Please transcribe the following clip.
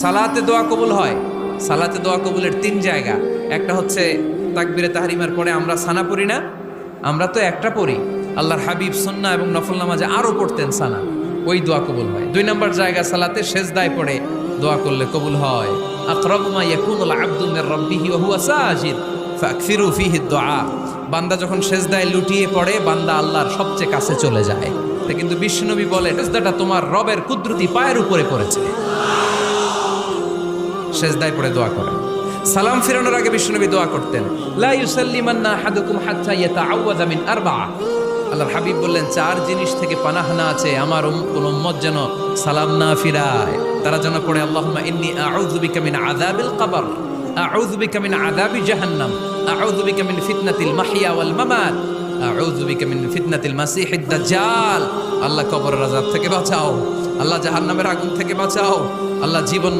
সালাতে দোয়া কবুল হয়। সালাতে দোয়া কবুলের তিন জায়গা। একটা হচ্ছে তাকবীরে তাহরিমার পরে আমরা সানা পড়ি না, আমরা তো একটা পড়ি, আল্লাহর হাবিব সুন্নাহ এবং নফল নামাজে আরো পড়তেন সানা, ওই দোয়া কবুল হয়। দুই নম্বর জায়গা সালাতে সেজদায় পড়ে দোয়া করলে কবুল হয়। আকরাবু মা ইয়াকুনুল আবদু মির রাব্বিহি ওয়া হুয়া সাজিদ ফাকসিরু ফীহি দুআ। বান্দা যখন সেজদায় লুটিয়ে পড়ে বান্দা আল্লাহর সবচেয়ে কাছে চলে যায়। তা কিন্তু বিশ্বনবী বলে সেজদাটা তোমার রবের কুদরতি পায়ের উপরে পড়েছে। সেজদায় পড়ে দোয়া করেন। সালাম ফিরানোর আগে বিশ্বনবী দোয়া করতেন, লা ইউসাল্লিমান্না আহাদুকুম হাত্তা ইয়াতাআওয়াযা মিন আরবা'a। আল্লাহর হাবিব বললেন, চার জিনিস থেকে পানাহ না আছে আমার কোন উম্মত যেন সালাম না ফিরায়। তারা যেন পড়ে, আল্লাহুম্মা ইন্নী আউযু বিকা মিন আযাবিল কবর, আউযু বিকা মিন আযাবি জাহান্নাম, আউযু বিকা মিন ফিতনাতিল মাহইয়া ওয়াল মামাত, আউযু বিকা মিন ফিতনাতিল মাসিহিদ দাজ্জাল। আল্লাহ কবরের আযাব থেকে বাঁচাও, আল্লাহ জাহান্নামের আগুন থেকে বাঁচাও, আল্লাহ জীবন